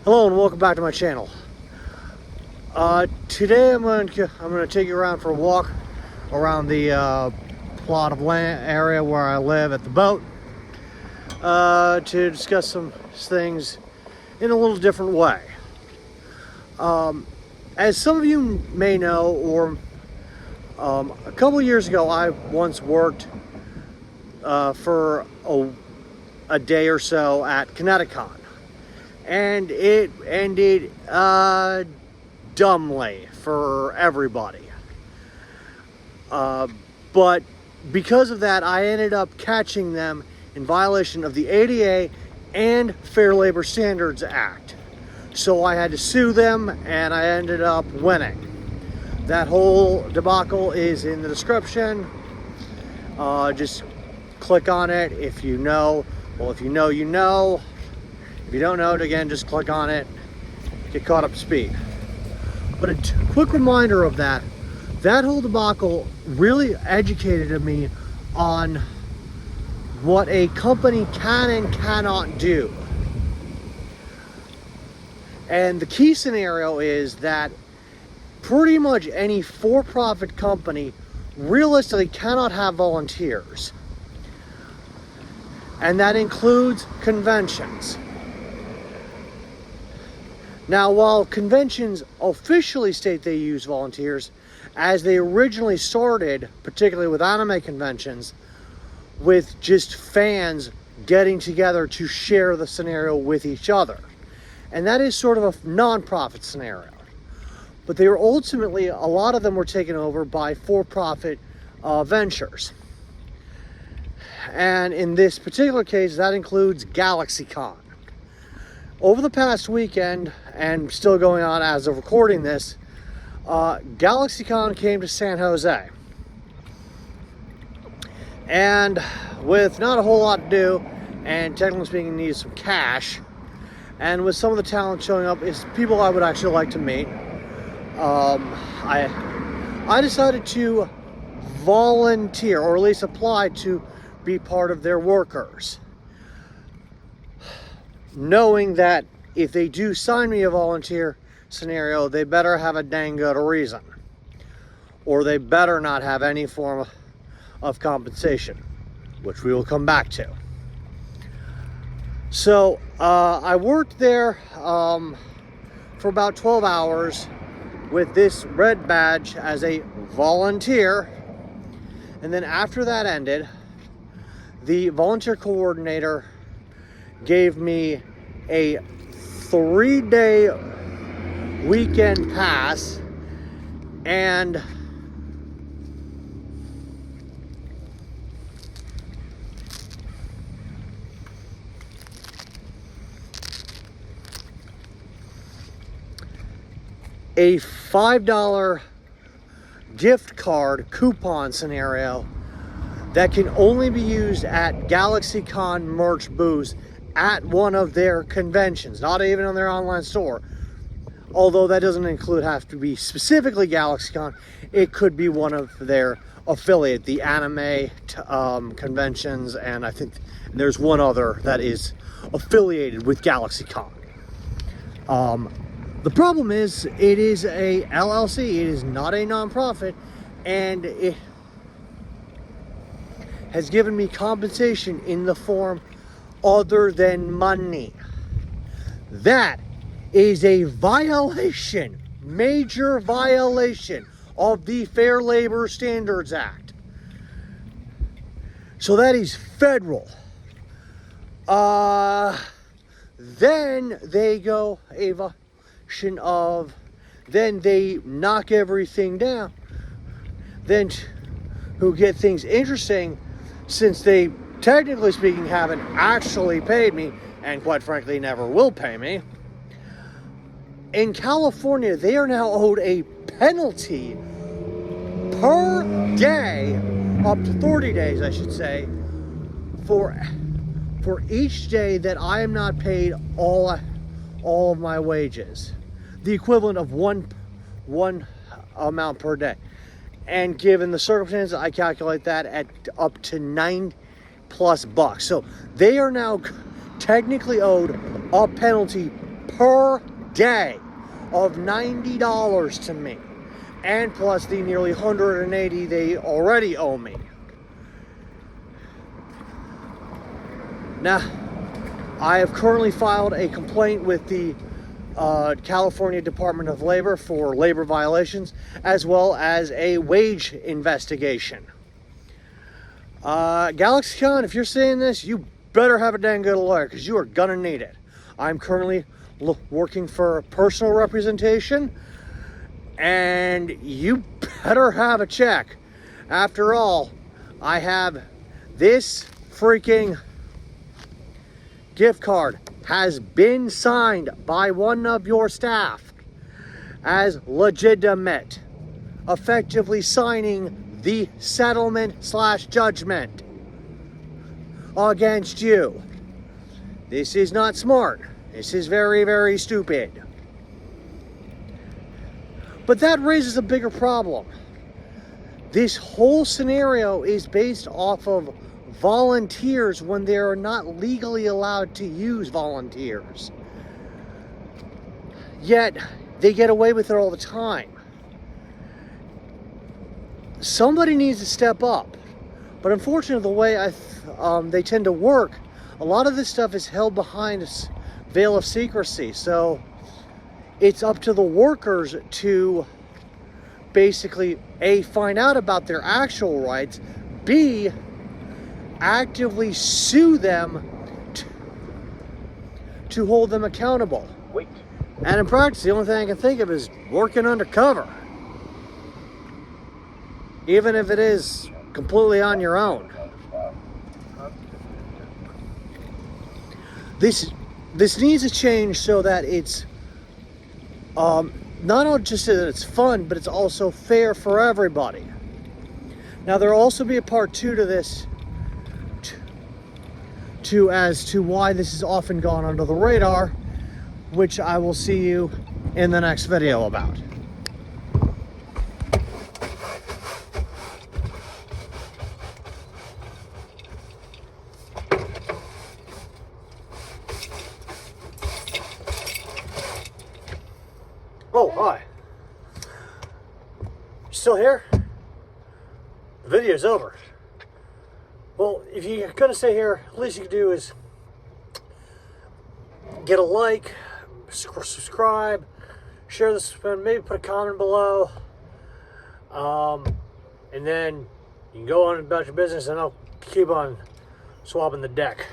Hello and welcome back to my channel. Today I'm going to take you around for a walk around the plot of land area where I live at the boat to discuss some things in a little different way. As some of you may know, or a couple years ago, I once worked for a day or so at GalaxyCon. And it ended dumbly for everybody. But because of that, I ended up catching them in violation of the ADA and Fair Labor Standards Act. So I had to sue them, and I ended up winning. That whole debacle is in the description. Just click on it if you know. Well, if you know, you know. If you don't know it, again, just click on it, get caught up to speed. But a quick reminder of that whole debacle really educated me on what a company can and cannot do. And the key scenario is that pretty much any for-profit company realistically cannot have volunteers. And that includes conventions. Now, while conventions officially state they use volunteers, as they originally started, particularly with anime conventions, with just fans getting together to share the scenario with each other. And that is sort of a non-profit scenario. But they were ultimately, a lot of them were taken over by for-profit ventures. And in this particular case, that includes GalaxyCon. Over the past weekend, and still going on as of recording this, GalaxyCon came to San Jose. And with not a whole lot to do, and technically speaking needed some cash, and with some of the talent showing up is people I would actually like to meet, I decided to volunteer, or at least apply to be part of their workers. Knowing that if they do sign me a volunteer scenario, they better have a dang good reason. Or they better not have any form of compensation, which we will come back to. So, I worked there for about 12 hours with this red badge as a volunteer. And then after that ended, the volunteer coordinator gave me a 3-day weekend pass and a $5 gift card coupon scenario that can only be used at GalaxyCon merch booths at one of their conventions, not even on their online store. Although that doesn't have to be specifically GalaxyCon, it could be one of their affiliate, the anime conventions, and I think there's one other that is affiliated with GalaxyCon. The problem is, it is a LLC, it is not a non-profit, and it has given me compensation in the form other than money. That is a violation, major violation of the Fair Labor Standards Act. So that is federal. Then they go a violation of, then they knock everything down. Then who get things interesting, since they technically speaking haven't actually paid me, and quite frankly never will pay me. In California, they are now owed a penalty per day, up to 30 days I should say, for each day that I am not paid all of my wages. The equivalent of one amount per day. And given the circumstances, I calculate that at up to $9+ bucks. So they are now technically owed a penalty per day of $90 to me, and plus the nearly $180 they already owe me. Now, I have currently filed a complaint with the California Department of Labor for labor violations, as well as a wage investigation. GalaxyCon, if you're seeing this, you better have a dang good lawyer, because you are gonna need it. I'm currently working for personal representation, and you better have a check. After all, I have this freaking gift card has been signed by one of your staff as legitimate, effectively signing the settlement/judgment against you. This is not smart. This is very, very stupid. But that raises a bigger problem. This whole scenario is based off of volunteers when they are not legally allowed to use volunteers. Yet, they get away with it all the time. Somebody needs to step up. But unfortunately, the way they tend to work, a lot of this stuff is held behind a veil of secrecy. So, it's up to the workers to basically, A, find out about their actual rights, B, actively sue them to hold them accountable. Wait. And in practice, the only thing I can think of is working undercover. Even if it is completely on your own. This needs to change so that it's not only just that it's fun, but it's also fair for everybody. Now, there will also be a part 2 to this, as to why this has often gone under the radar, which I will see you in the next video about. Oh, hi. Still here? The video's over. Well, if you're gonna stay here, the least you can do is get a like, subscribe, share this, maybe put a comment below, and then you can go on about your business, and I'll keep on swapping the deck.